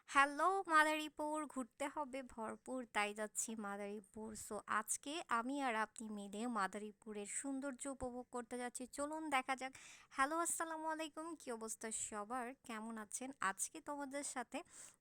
Hello Madaripur, ঘুরতে হবে ভরপুর, তাই যাচ্ছি মাদারীপুর। সো আজকে আমি আর আপনি মিলে মাদারীপুরের সৌন্দর্য উপভোগ করতে যাচ্ছি। চলুন দেখা যাক। হ্যালো, আসসালামু আলাইকুম, কি অবস্থা সবার, কেমন আছেন? আজকে তোমাদের সাথে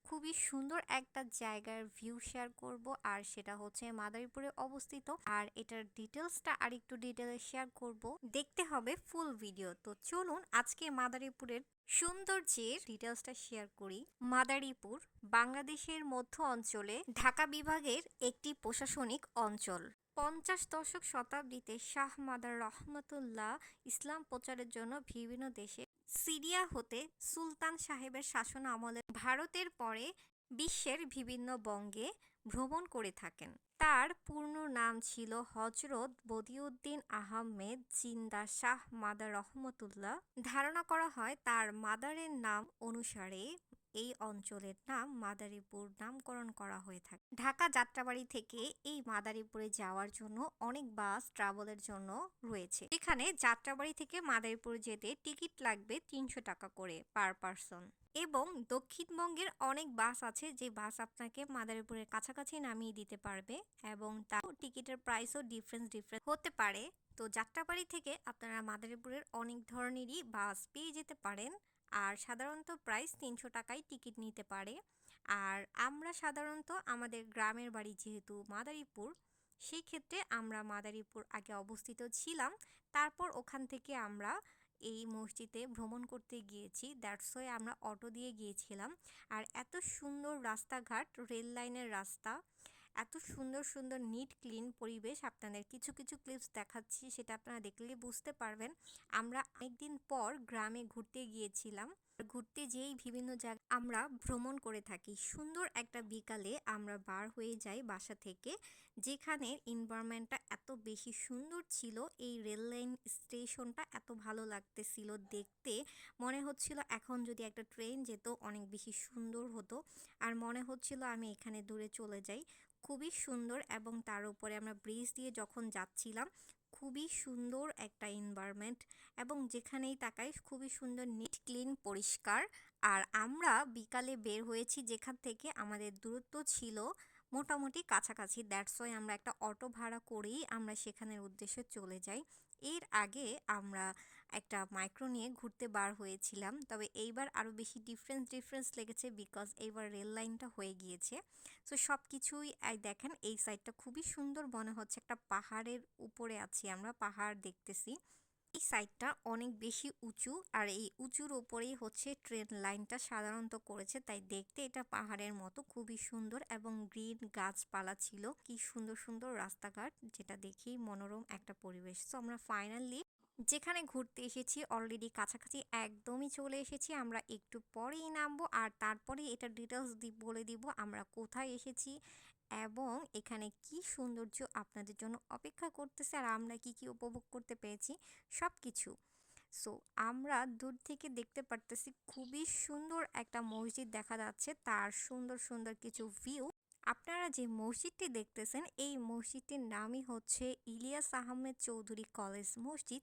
খুবই সুন্দর একটা জায়গার ভিউ শেয়ার করব, আর সেটা হচ্ছে মাদারীপুরে অবস্থিত। আর এটার ডিটেলসটা আর একটু ডিটেলে শেয়ার করব, দেখতে হবে ফুল ভিডিও। তো চলুন আজকে মাদারীপুরের সৌন্দর্যের ডিটেলসটা শেয়ার করি। মাদারীপুর বাংলাদেশের মধ্য অঞ্চলে ঢাকা বিভাগের একটি প্রশাসনিক অঞ্চল। 50 দশক শতাব্দীতে শাহ মাদার রহমতুল্লাহ ইসলাম প্রচারের জন্য বিভিন্ন দেশে সিরিয়া হতে সুলতান সাহেবের শাসন আমলে ভারতের পরে বিশ্বের বিভিন্ন বঙ্গে ভ্রমণ করে থাকেন। তার পূর্ণ নাম ছিল হজরত বদিউদ্দিন আহমেদ জিন্দা শাহ মাদার রহমতুল্লাহ। ধারণা করা হয় তার মাদারের নাম অনুসারে এই অঞ্চলের নাম মাদারীপুর নামকরণ করা হয়ে থাকে। ঢাকা যাত্রাবাড়ি থেকে এই মাদারীপুরে যাওয়ার জন্য অনেক বাস ট্রাভেলের জন্য রয়েছে, এখানে যাত্রাবাড়ি থেকে মাদারীপুর যেতে টিকিট লাগবে 300 টাকা করে পার পারসন। এবং দক্ষিণবঙ্গের অনেক বাস আছে যে বাস আপনাকে মাদারীপুরের কাছাকাছি নামিয়ে দিতে পারবে, এবং তার টিকিটের প্রাইসও ডিফারেন্স হতে পারে। তো যাত্রাবাড়ি থেকে আপনারা মাদারীপুরের অনেক ধরনেরই বাস পেয়ে যেতে পারেন। আর সাধারণত প্রাইস 300 টাকায় টিকিট নিতে পারে। আর আমরা সাধারণত আমাদের গ্রামের বাড়ি যেহেতু মাদারীপুর, সেই ক্ষেত্রে আমরা মাদারীপুর আগে অবস্থিত ছিলাম, তারপর ওখান থেকে আমরা এই মসজিদে ভ্রমণ করতে গিয়েছি। দ্যাটস ওয়াই আমরা অটো দিয়ে গিয়েছিলাম। আর এত সুন্দর রাস্তাঘাট, রেল লাইনের রাস্তা, এত সুন্দর সুন্দর নিট ক্লিন পরিবেশ, আপনাদের কিছু কিছু ক্লিপস দেখাচ্ছি, সেটা আপনারা দেখলেই বুঝতে পারবেন। আমরা অনেকদিন পর গ্রামে ঘুরতে গিয়েছিলাম। ঘুরতে যেই বিভিন্ন জায়গা আমরা ভ্রমণ করে থাকি, সুন্দর একটা বিকালে আমরা বার হয়ে যাই বাসা থেকে, যেখানে এনভায়রনমেন্টটা এত বেশি সুন্দর ছিল। এই রেল লাইন স্টেশনটা এত ভালো লাগতেছিল দেখতে, মনে হচ্ছিল এখন যদি একটা ট্রেন যেত অনেক বেশি সুন্দর হতো। আর মনে হচ্ছিল আমি এখানে দূরে চলে যাই। খুবই সুন্দর, এবং তার উপরে আমরা ব্রিজ দিয়ে যখন যাচ্ছিলাম, খুবই সুন্দর একটা এনভায়রনমেন্ট, এবং যেখানেই তাকাই খুবই সুন্দর নিট ক্লিন পরিষ্কার। আর আমরা বিকালে বের হয়েছি, যেখান থেকে আমাদের দূরত্ব ছিল মোটামুটি কাছাকাছি। দ্যাটস ওয়াই আমরা একটা অটো ভাড়া করেই আমরা সেখানের উদ্দেশ্যে চলে যাই। এর আগে আমরা একটা মাইক্রো নিয়ে ঘুরতে বার হয়েছিলাম, তবে এইবার আরও বেশি ডিফারেন্স লেগেছে, বিকজ এইবার রেল লাইনটা হয়ে গিয়েছে। সো সব কিছুই দেখেন, এই সাইডটা খুবই সুন্দর, মনে হচ্ছে একটা পাহাড়ের উপরে আছি, আমরা পাহাড় দেখতেছি। এই সাইডটা অনেক বেশি উঁচু, আর এই উঁচুর উপরেই হচ্ছে ট্রেন লাইনটা সাধারণত করেছে, তাই দেখতে এটা পাহাড়ের মতো খুবই সুন্দর, এবং গ্রিন গাছপালা ছিল, কি সুন্দর সুন্দর রাস্তাঘাট, যেটা দেখেই মনোরম একটা পরিবেশ। তো আমরা ফাইনালি যেখানে ঘুরতে এসেছি অলরেডি কাছাকাছি একদমই চলে এসেছি, আমরা একটু পরেই নামবো, আর তারপরে এটা ডিটেলস বলে দিব আমরা কোথায় এসেছি, এবং এখানে কি সৌন্দর্য আপনাদের জন্য অপেক্ষা করতেছে, আর আমরা কি কি উপভোগ করতে পেরেছি সব কিছু। সো আমরা দূর থেকে দেখতে পারতেছি খুবই সুন্দর একটা মসজিদ দেখা যাচ্ছে, তার সুন্দর সুন্দর কিছু ভিউ। আপনারা যে মসজিদটি দেখতেছেন, এই মসজিদটির নামই হচ্ছে ইলিয়াস আহমেদ চৌধুরী কলেজ মসজিদ।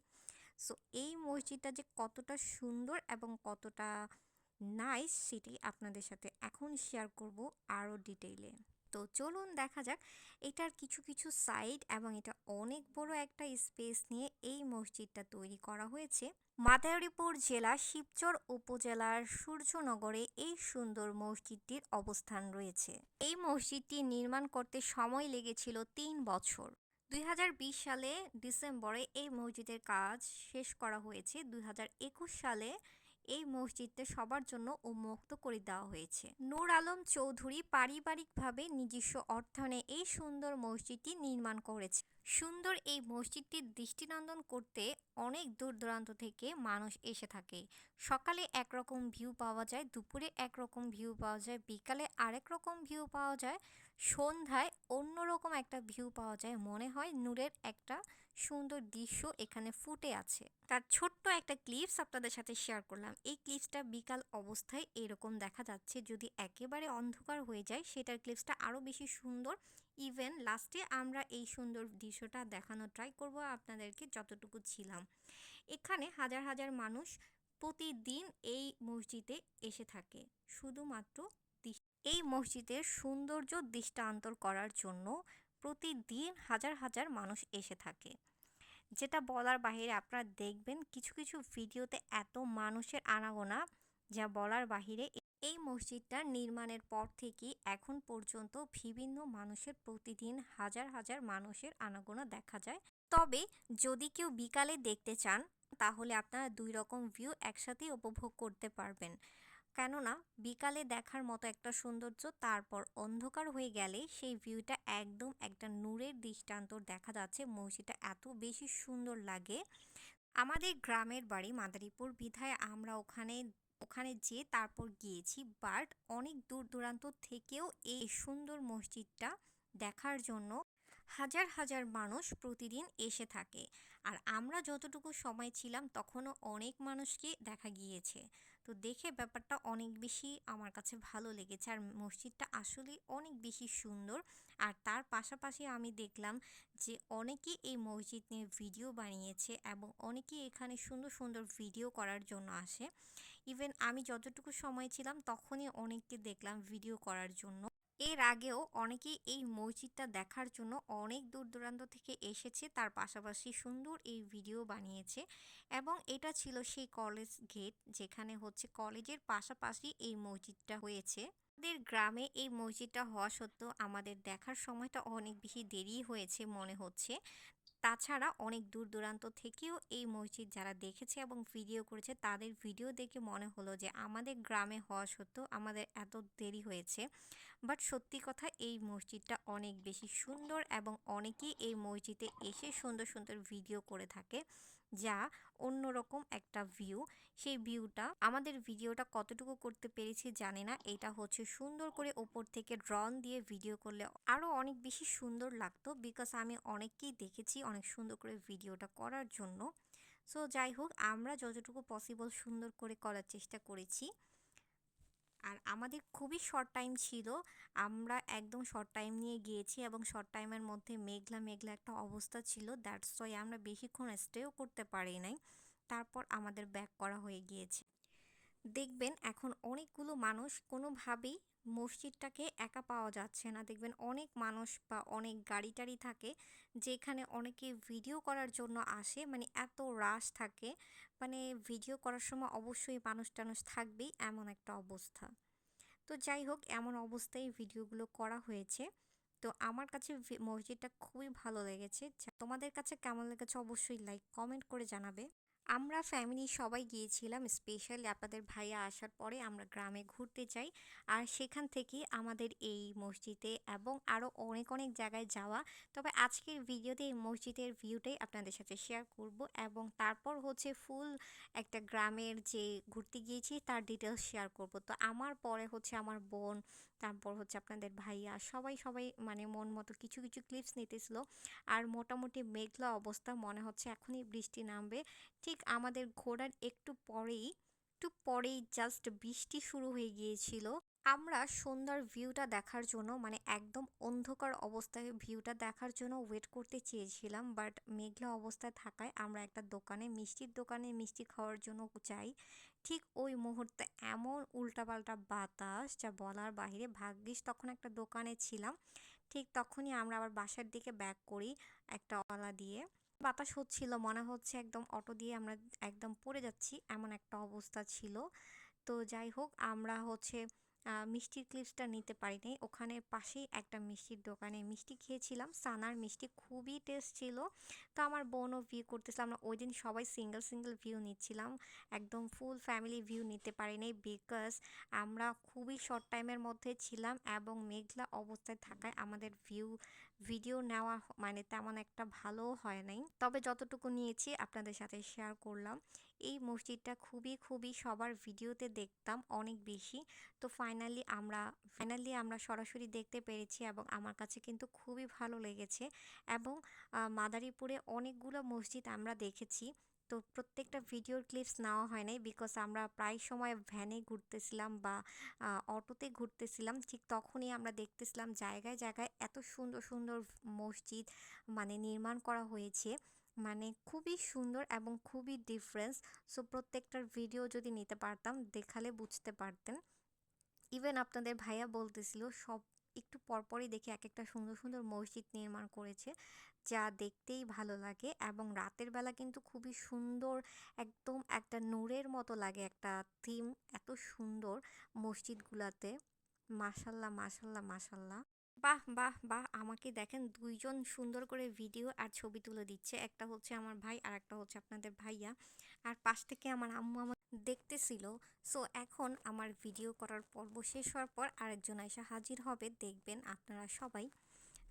সো এই মসজিদটা যে কতটা সুন্দর এবং কতটা নাইস, সেটি আপনাদের সাথে এখন শেয়ার করব আরও ডিটেইলে। তো চলুন দেখা যাক এটার কিছু কিছু সাইড, এবং এটা অনেক বড় একটা স্পেস নিয়ে এই মসজিদটা তৈরি করা হয়েছে। মাদারীপুর জেলা শিবচর উপজেলার সূর্যনগরে এই সুন্দর মসজিদটির অবস্থান রয়েছে। এই মসজিদটি নির্মাণ করতে সময় লেগেছিল 3 বছর। 2020 সালে ডিসেম্বরে এই মসজিদের কাজ শেষ করা হয়েছে। 2021 সালে এই মসজিদটা সবার জন্য উন্মুক্ত করে দেওয়া হয়েছে। নূর আলম চৌধুরী পারিবারিকভাবে নিজস্ব অর্থায়নে এই সুন্দর মসজিদটি নির্মাণ করেছে। সুন্দর এই মসজিদটির দৃষ্টিনন্দন করতে অনেক দূর দূরান্ত থেকে মানুষ এসে থাকে। সকালে একরকম ভিউ পাওয়া যায়, দুপুরে একরকম ভিউ পাওয়া যায়, বিকালে আরেক রকম ভিউ পাওয়া যায়, সন্ধ্যায় অন্যরকম একটা ভিউ পাওয়া যায়, মনে হয় নূরের একটা সুন্দর দৃশ্য এখানে ফুটে আছে। তার ছোট্ট একটা ক্লিপস আপনাদের সাথে শেয়ার করলাম। এই ক্লিপসটা বিকাল অবস্থায় এরকম দেখা যাচ্ছে, যদি একেবারে অন্ধকার হয়ে যায় সেটার ক্লিপসটা আরও বেশি সুন্দর। ইভেন লাস্টে আমরা এই সুন্দর দৃশ্যটা দেখানোর ট্রাই করব আপনাদেরকে যতটুকু ছিলাম। এখানে হাজার হাজার মানুষ প্রতিদিন এই মসজিদে এসে থাকে শুধুমাত্র এই মসজিদের সৌন্দর্য দৃষ্টান্তর করার জন্য প্রতিদিন হাজার হাজার মানুষ এসে থাকে, যেটা বলার বাহিরে। আপনারা দেখবেন কিছু কিছু ভিডিওতে এত মানুষের আনাগোনা, যা বলার বাহিরে। এই মসজিদটা নির্মাণের পর থেকে এখন পর্যন্ত বিভিন্ন মানুষের প্রতিদিন হাজার হাজার মানুষের আনাগোনা দেখা যায়। তবে যদি কেউ বিকালে দেখতে চান, তাহলে আপনারা দুই রকম ভিউ একসাথেই উপভোগ করতে পারবেন। কেননা বিকালে দেখার মতো একটা সৌন্দর্য, তারপর অন্ধকার হয়ে গেলে সেই ভিউটা একদম একটা নূরের দৃষ্টান্তর দেখা যাচ্ছে। মসজিদটা এত বেশি সুন্দর লাগে। আমাদের গ্রামের বাড়ি মাদারীপুর বিধায় আমরা ওখানে ওখানে যেয়ে তারপর গিয়েছি, বাট অনেক দূর দূরান্ত থেকেও এই সুন্দর মসজিদটা দেখার জন্য হাজার হাজার মানুষ প্রতিদিন এসে থাকে। আর আমরা যতটুকু সময় ছিলাম তখনও অনেক মানুষকে দেখা গিয়েছে। তো দেখে ব্যাপারটা অনেক বেশি আমার কাছে ভালো লেগেছে। আর মসজিদটা আসলে অনেক বেশি সুন্দর। আর তার পাশাপাশি আমি দেখলাম যে অনেকেই এই মসজিদ নিয়ে ভিডিও বানিয়েছে এবং অনেকেই এখানে সুন্দর সুন্দর ভিডিও করার জন্য আসে। ইভেন আমি যতটুকু সময় ছিলাম তখনই অনেককে দেখলাম ভিডিও করার জন্য। এর আগেও অনেকেই এই মসজিদটা দেখার জন্য অনেক দূর দূরান্ত থেকে এসেছে, তার পাশাপাশি সুন্দর এই ভিডিও বানিয়েছে। এবং এটা ছিল সেই কলেজ গেট, যেখানে হচ্ছে কলেজের পাশাপাশি এই মসজিদটা হয়েছে। আমাদের গ্রামে এই মসজিদটা হওয়া সত্ত্বেও আমাদের দেখার সময়টা অনেক বেশি দেরি হয়েছে মনে হচ্ছে। তাছাড়া অনেক দূর দূরান্ত থেকেও এই মসজিদ যারা দেখেছে এবং ভিডিও করেছে, তাদের ভিডিও দেখে মনে হলো যে আমাদের গ্রামে হওয়া সত্ত্বেও আমাদের এত দেরি হয়েছে। বাট সত্যি কথা, এই মসজিদটা অনেক বেশি সুন্দর এবং অনেকেই এই মসজিদে এসে সুন্দর সুন্দর ভিডিও করে থাকে, যা অন্যরকম একটা ভিউ। সেই ভিউটা আমাদের ভিডিওটা কতটুকু করতে পেরেছি জানি না। এটা হচ্ছে সুন্দর করে ওপর থেকে ড্রোন দিয়ে ভিডিও করলে আরও অনেক বেশি সুন্দর লাগতো, বিকজ আমি অনেককেই দেখেছি অনেক সুন্দর করে ভিডিওটা করার জন্য। সো যাই হোক, আমরা যতটুকু পসিবল সুন্দর করে করার চেষ্টা করেছি। আর আমাদের খুবই শর্ট টাইম ছিল, আমরা একদম শর্ট টাইম নিয়ে গিয়েছি এবং শর্ট টাইমের মধ্যে মেঘলা মেঘলা একটা অবস্থা ছিল, দ্যাটস ওয়াই আমরা বেশিক্ষণ স্টেও করতে পারি নাই। তারপর আমাদের ব্যাক করা হয়ে গিয়েছে। দেখবেন এখন অনেকগুলো মানুষ, কোনোভাবেই মসজিদটাকে একা পাওয়া যাচ্ছে না। দেখবেন অনেক মানুষ বা অনেক গাড়ি টাড়ি থাকে, যেখানে অনেকে ভিডিও করার জন্য আসে, মানে এত রাশ থাকে। মানে ভিডিও করার সময় অবশ্যই মানুষ টানুষ থাকবেই, এমন একটা অবস্থা। তো যাই হোক, এমন অবস্থায় ভিডিওগুলো করা হয়েছে। তো আমার কাছে মসজিদটা খুবই ভালো লেগেছে। তোমাদের কাছে কেমন লেগেছে অবশ্যই লাইক কমেন্ট করে জানাবে। আমরা ফ্যামিলি সবাই গিয়েছিলাম, স্পেশালি আপনাদের ভাইয়া আসার পরে আমরা গ্রামে ঘুরতে যাই। আর সেখান থেকে আমাদের এই মসজিদে এবং আরও অনেক অনেক জায়গায় যাওয়া। তবে আজকের ভিডিওতে এই মসজিদের ভিউটাই আপনাদের সাথে শেয়ার করব, এবং তারপর হচ্ছে ফুল একটা গ্রামের যে ঘুরতে গিয়েছি তার ডিটেলস শেয়ার করব। তো আমার পরে হচ্ছে আমার বোন, তারপর হচ্ছে আপনাদের ভাইয়া, সবাই সবাই মানে মন মতো কিছু কিছু ক্লিপস নিতেছিল। আর মোটামুটি মেঘলা অবস্থা, মনে হচ্ছে এখনই বৃষ্টি নামবে। ঠিক আমাদের ঘোরার একটু পরেই জাস্ট বৃষ্টি শুরু হয়ে গিয়েছিল। আমরা সন্ধ্যার ভিউটা দেখার জন্য, মানে একদম অন্ধকার অবস্থায় ভিউটা দেখার জন্য ওয়েট করতে চেয়েছিলাম, বাট মেঘলা অবস্থায় থাকায় আমরা একটা মিষ্টির দোকানে মিষ্টি খাওয়ার জন্য যাই। ঠিক ওই মুহূর্তে এমন উল্টাপাল্টা বাতাস, যা বলার বাইরে। ভাগ্যিস তখন একটা দোকানে ছিলাম। ঠিক তখনই আমরা আবার বাসার দিকে ব্যাক করি একটা অলা দিয়ে। বাতাস হচ্ছিল, মনে হচ্ছে একদম অটো দিয়ে আমরা একদম পড়ে যাচ্ছি, এমন একটা অবস্থা ছিল। তো যাই হোক, আমরা হচ্ছে মিষ্টির ক্লিপসটা নিতে পারিনি। ওখানে পাশেই একটা মিষ্টির দোকানে মিষ্টি খেয়েছিলাম, সানার মিষ্টি, খুবই টেস্ট ছিল। তো আমার বোনও ভিউ করতেছিল। আমরা ওই দিন সবাই সিঙ্গেল সিঙ্গেল ভিউ নিচ্ছিলাম, একদম ফুল ফ্যামিলি ভিউ নিতে পারিনি, বিকজ আমরা খুবই শর্ট টাইমের মধ্যে ছিলাম এবং মেঘলা অবস্থায় থাকায় আমাদের ভিডিও নেওয়া মানে তেমন একটা ভালো হয় নাই। তবে যতটুকু নিয়েছি আপনাদের সাথে শেয়ার করলাম। এই মসজিদটা খুবই খুবই সবার ভিডিওতে দেখতাম অনেক বেশি। তো ফাইনালি আমরা সরাসরি দেখতে পেরেছি এবং আমার কাছে কিন্তু খুবই ভালো লেগেছে। এবং মাদারীপুরে অনেকগুলো মসজিদ আমরা দেখেছি। তো প্রত্যেকটা ভিডিওর ক্লিপস নেওয়া হয় নাই, বিকজ আমরা প্রায় সময় ভ্যানে ঘুরতেছিলাম বা অটোতে ঘুরতেছিলাম। ঠিক তখনই আমরা দেখতেছিলাম জায়গায় জায়গায় এত সুন্দর সুন্দর মসজিদ মানে নির্মাণ করা হয়েছে, মানে খুবই সুন্দর এবং খুবই ডিফারেন্স। সো প্রত্যেকটার ভিডিও যদি নিতে পারতাম, দেখালে বুঝতে পারতেন। ইভেন আপনাদের ভাইয়া বলতেছিল সব একটু পরপরই দেখি এক একটা সুন্দর সুন্দর মসজিদ নির্মাণ করেছে, যা দেখতেই ভালো লাগে। এবং রাতের বেলা কিন্তু খুবই সুন্দর, একদম একটা নূরের মতো লাগে একটা থিম, এত সুন্দর মসজিদগুলাতে। মাশাল্লাহ মাশাল্লাহ মাশাল্লাহ। বাহ বাহ বাহ, আমাকে দেখেন দুইজন সুন্দর করে ভিডিও আর ছবি তুলে দিচ্ছে, একটা হচ্ছে আমার ভাই আর একটা হচ্ছে আপনাদের ভাইয়া, আর পাশ থেকে আমার আম্মু আমার দেখতেছিল। সো এখন আমার ভিডিও করার পর্ব শেষ হওয়ার পর আরেকজন এসে হাজির হবে, দেখবেন আপনারা সবাই।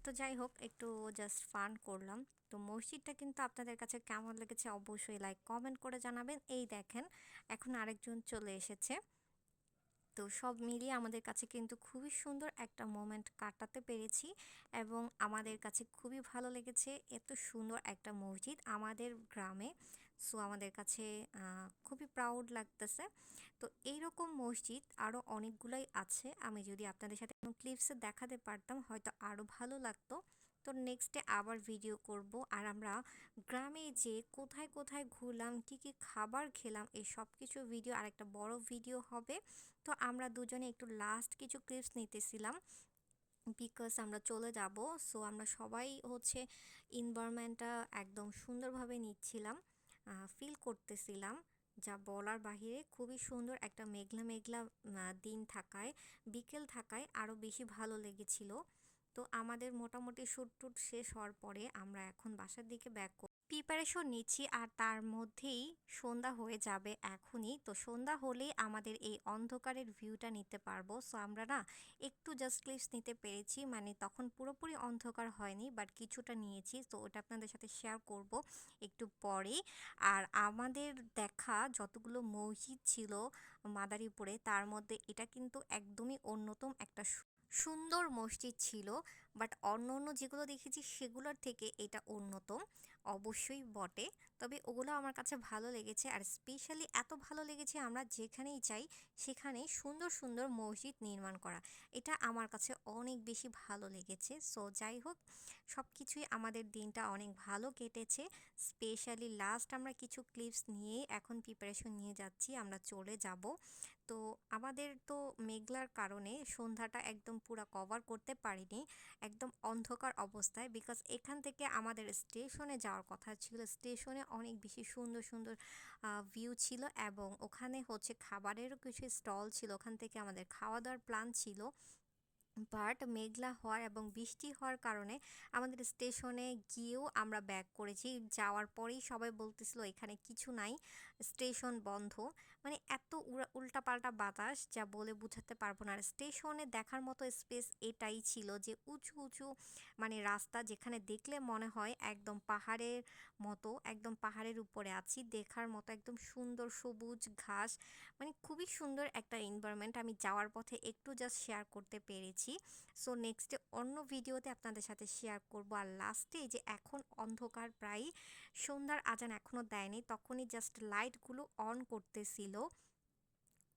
তো যাই হোক, একটু জাস্ট ফান করলাম। তো মসজিদটা কিন্তু আপনাদের কাছে কেমন লেগেছে অবশ্যই লাইক কমেন্ট করে জানাবেন। এই দেখেন এখন আরেকজন চলে এসেছে। তো সব মিলিয়ে আমাদের কাছে কিন্তু খুবই সুন্দর একটা মোমেন্ট কাটাতে পেরেছি, এবং আমাদের কাছে খুবই ভালো লেগেছে এত সুন্দর একটা মসজিদ আমাদের গ্রামে। সো আমাদের কাছে খুবই প্রাউড লাগতেছে। তো এইরকম মসজিদ আরও অনেকগুলাই আছে, আমি যদি আপনাদের সাথে কোনো ক্লিপসে দেখাতে পারতাম হয়তো আরও ভালো লাগতো। তো নেক্সটে আবার ভিডিও করব, আর আমরা গ্রামে যে কোথায় কোথায় ঘুরলাম, কি কি খাবার খেলাম, এই সব কিছু ভিডিও আর একটা বড় ভিডিও হবে। তো আমরা দুজনে একটু লাস্ট কিছু ক্লিপস নিতেছিলাম, বিকজ আমরা চলে যাব। সো আমরা সবাই হচ্ছে এনভায়রনমেন্টটা একদম সুন্দরভাবে নিচ্ছিলাম, ফিল করতেছিলাম, যা বলার বাহিরে। খুবই সুন্দর একটা মেঘলা মেঘলা দিন থাকায়, বিকেল থাকায় আরও বেশি ভালো লেগেছিল। তো আমাদের মোটামুটি শ্যুট টুট শেষ হওয়ার পরে আমরা এখন বাসার দিকে ব্যাক প্রিপারেশন নিচ্ছি, আর তার মধ্যেই সন্ধ্যা হয়ে যাবে এখনই। তো সন্ধ্যা হলেই আমাদের এই অন্ধকারের ভিউটা নিতে পারবো। সো আমরা না একটু জাস্ট ক্লিপস নিতে পেরেছি, মানে তখন পুরোপুরি অন্ধকার হয়নি, বাট কিছুটা নিয়েছি। তো ওটা আপনাদের সাথে শেয়ার করব একটু পরেই। আর আমাদের দেখা যতগুলো মসজিদ ছিল মাদারীপুরে, তার মধ্যে এটা কিন্তু একদমই অন্যতম একটা সুন্দর মসজিদ ছিল। বাট অন্য অন্য যেগুলো দেখেছি সেগুলোর থেকে এটা অন্যতম, অবশ্যই বটে। তবে ওগুলো আমার কাছে ভালো লেগেছে, আর স্পেশালি এত ভালো লেগেছে আমরা যেখানেই চাই সেখানে সুন্দর সুন্দর মসজিদ নির্মাণ করা, এটা আমার কাছে অনেক বেশি ভালো লেগেছে। সো যাই হোক, সব কিছুই আমাদের দিনটা অনেক ভালো কেটেছে। স্পেশালি লাস্ট আমরা কিছু ক্লিপস নিয়ে এখন প্রিপারেশন নিয়ে যাচ্ছি, আমরা চলে যাব। তো আমাদের তো মেঘলার কারণে সন্ধ্যাটা একদম পুরো কভার করতে পারিনি, একদম অন্ধকার অবস্থায়, বিকজ এখান থেকে আমাদের স্টেশনে যাওয়ার কথা ছিল। স্টেশনে অনেক বেশি সুন্দর সুন্দর ভিউ ছিল, এবং ওখানে হচ্ছে খাবারেরও কিছু স্টল ছিল, ওখান থেকে আমাদের খাওয়া দাওয়ার প্ল্যান ছিল। বাট মেঘলা হওয়ার এবং বৃষ্টি হওয়ার কারণে আমাদের স্টেশনে গিয়েও আমরা ব্যাক করেছি। যাওয়ার পরেই সবাই বলতেছিল এখানে কিছু নাই, স্টেশন বন্ধ। মানে এত উল্টাপাল্টা বাতাস যা বলে বোঝাতে পারবো না। আর স্টেশনে দেখার মতো স্পেস এটাই ছিল যে উঁচু উঁচু মানে রাস্তা, যেখানে দেখলে মনে হয় একদম পাহাড়ের মতো, একদম পাহাড়ের উপরে আছি দেখার মতো, একদম সুন্দর সবুজ ঘাস, মানে খুবই সুন্দর একটা এনভায়রনমেন্ট। আমি যাওয়ার পথে একটু জাস্ট শেয়ার করতে পেরেছি। সো নেক্সটে অন্য ভিডিওতে আপনাদের সাথে শেয়ার করব। আর লাস্টে যে এখন অন্ধকার প্রায়, সন্ধ্যার আজান এখনও দেয়নি, তখনই জাস্ট লাইটগুলো অন করতেছিল,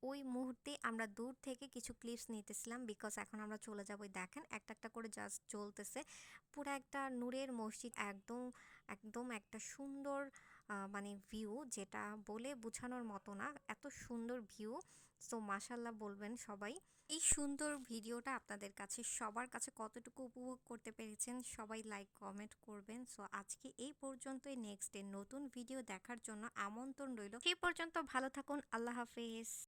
ওই মুহূর্তে আমরা দূর থেকে কিছু ক্লিপস নিতেছিলাম, বিকজ এখন আমরা চলে যাব। দেখেন একটা একটা করে জাস্ট জ্বলতেছে, পুরো একটা নূরের মসজিদ, একদম একদম একটা সুন্দর মানে ভিউ, যেটা বলে বোঝানোর মতো না, এত সুন্দর ভিউ। সো মাশাল্লাহ বলবেন সবাই। এই সুন্দর ভিডিওটা আপনাদের কাছে সবার কাছে কতটুকু উপভোগ করতে পেরেছেন সবাই লাইক কমেন্ট করবেন। সো আজকে এই পর্যন্তই, নেক্সট ডে নতুন ভিডিও দেখার জন্য আমন্ত্রণ রইল। সেই পর্যন্ত ভালো থাকুন, আল্লাহ হাফেজ।